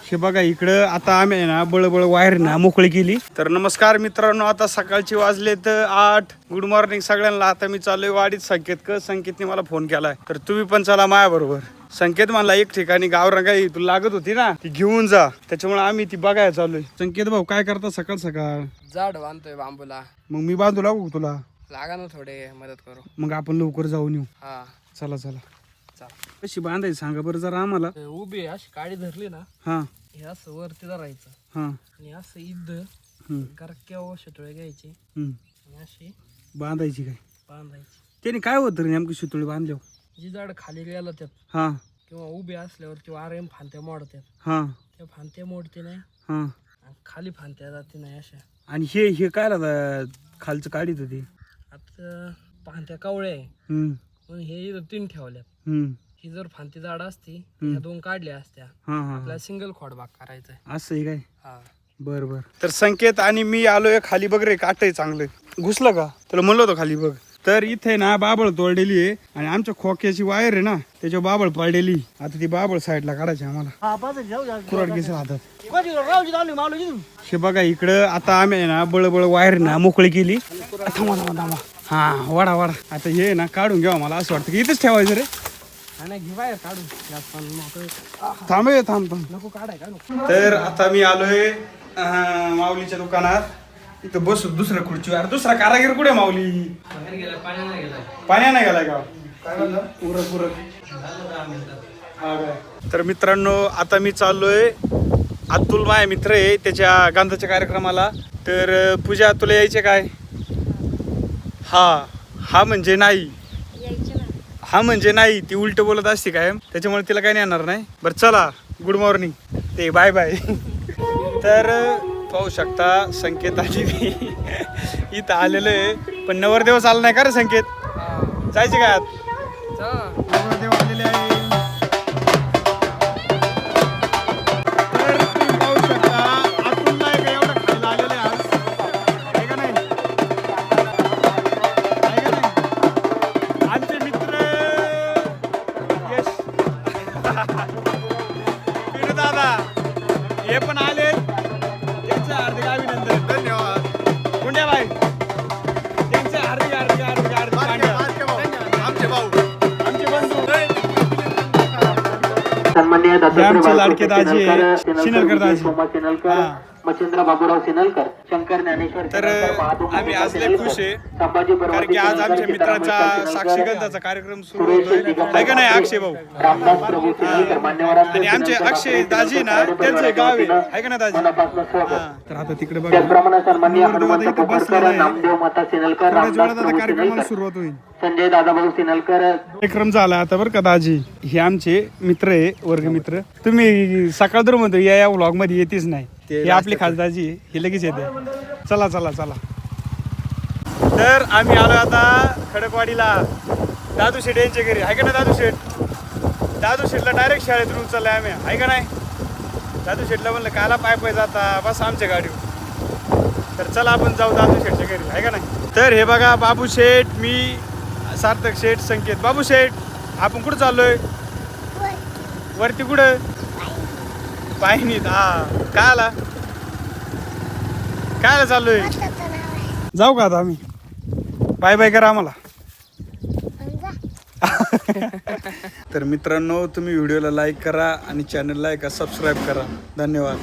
हे बघा इकडं आता आम्ही ना बळबळ वायर ना मोकळी केली. तर नमस्कार मित्रांनो, आता सकाळची वाजलेत 8. गुड मॉर्निंग सगळ्यांना. आता मी चाललोय वाडीत संकेतने मला फोन केलाय, तर तुम्ही पण चला माझ्या बरोबर. संकेत म्हणला एक ठिकाणी गावरांगाई तुला लागत होती ना ती घेऊन जा, त्याच्यामुळे आम्ही ती बघायला चाललोय. संकेत भाऊ काय करता सकाळ सकाळ? झाड बांधतोय बांबूला. मग मी बांधू लागू तुला? लागा ना थोडे मदत करू. मग आपण लवकर जाऊन येऊ. हा चला चला. चाल. कशी बांधायची सांगा बरं जरा आम्हाला. उभी अशी काडी धरली ना, हा हे असं वरती धरायचं हा आणि असं इथं गरक्या शितोळे घ्यायची आणि अशी बांधायची काय? बांधायची. त्याने काय होतं रे नेमकी शितोळी बांधल्यावर? जी झाड खाली गेलं त्यात हा किंवा उभे असल्यावर किंवा आरेम फांत्या मोडतात, हा त्या फांत्या मोडते नाही हा. आणि खाली फांत्या जाते नाही अशा. आणि हे हे काय खालचं काढित होते? आता फांत्या कावळे आहे हम्म म्हणून हे इथं 3 ठेवल्यात. हम्म. ही जर फांती झाड असती ह्या 2 काढल्या असत्या. हा हा आपल्याला सिंगल खोड बाग करायचंय. असं आहे काय? हा बर बर. तर संकेत आणि मी आलोय खाली. बघ रे काट आहे चांगलं. घुसलं का तुला म्हणलं होतं खाली बघ. तर इथे ना बाबळ तोडलेली आहे आणि आमच्या खोक्याची वायर आहे ना त्याच्या बाबळ पडलेली. आता ती बाबळ साईडला काढायची आम्हाला. कुराड घेस हातात. हे बघा इकडं आता आम्ही ना बळबळ वायर ना मोकळी केली. थांबा थांबा थांबा. हा वाडा वाडा. आता हे ना काढून घ्यावा. मला असं वाटतं की इथेच ठेवायचं रे. घे बाहेर काढून. थांब थांब थांब. नको काढाय का तर आता मी आलोय माऊलीच्या दुकानात. इथं बसू दुसऱ्या खुर्चीवर. दुसरा कारागीर कुठे माऊली? पाण्या नाही गेलाय का? काय म्हणलं? उरक उरक. हा काय. तर मित्रांनो आता मी चाललोय. अतुल माझे मित्र आहे त्याच्या गांधाच्या कार्यक्रमाला. तर पूजा तुला यायचे काय? हा हा म्हणजे नाही. हा म्हणजे नाही. ती उलट बोलत असते काय, त्याच्यामुळे तिला काही नाही येणार नाही. बरं चला गुड मॉर्निंग ते बाय बाय. तर पाहू शकता संकेत आली मी इथं आलेलं आहे. पण नवरदेव आला नाही का रे संकेत? जायचे काय आत? नवरदेव आलेले आहे. तर तुम्ही पाहू शकता आतून नाही का एवढं खायला आलेलं आहे आज. आहे का नाही? आहे का नाही? आमचे मित्र यश फिरू दादा हे पण आले. त्यांचं हार्दिक अभिनंदन. धन्यवाद गुंड्याबाई. त्यांचे हार्दिक हार्दिक हार्दिक हार्दिक आमचे भाऊ आमचे बंधू आमचे लाडके दाजी सिनलकर दाजी. मच्छिंद्र बाबूराव सिनलकर, शंकर ज्ञानेश्वर. तर आम्ही आज लय खुश आहे कारण की आज आमच्या मित्राचा साक्षीगंधाचा कार्यक्रम सुरू होतोय. आहे का नाही अक्षय भाऊ? रामदास प्रभू सिनलकर मान्यवर. आणि आमचे अक्षय दाजी ना त्यांचं गाव आहे का ना दाजी? तर आता तिकडे बघा त्याचप्रमाणे सन्माननीय हनुमंत इथं पोपटकर, बसलेला आहे. नामदेव माता सिनलकर, थोड्याच रामदास वेळात आता प्रभू कार्यक्रमाला सिनलकर, सुरुवात होईल. संजय दादाभाऊ सिनलकर. कार्यक्रम झाला आता बरं का दाजी. हे आमचे मित्र आहे, वर्गमित्र. तुम्ही सकाळ तर म्हणतो या व्लॉग मध्ये येतेच नाही. हे आपले खासदाजी आहे, हे लगेच येते. चला चला चला. तर आम्ही आलो आता खडकवाडीला दादू शेठ यांच्या घरी. आहे का ना दादू शेठ? दादू शेठला डायरेक्ट शाळेतून उचललाय आम्ही. आहे का नाही? दादू शेठला म्हणलं काला पाय पाय जाता बस आमच्या गाडीवर. तर चला आपण जाऊ दादू शेठच्या घरी. आहे का नाही? तर हे बघा बाबू शेठ, मी सार्थक शेठ, संकेत. बाबू शेठ आपण कुठं चाललोय? वरती कुठं? पायनीत. हा काय आला काय चाललोय? जाऊ का आता आम्ही? बाय बाय करा आम्हाला. तर मित्रांनो तुम्ही व्हिडिओला लाईक करा आणि चॅनलला सबस्क्राईब करा. धन्यवाद.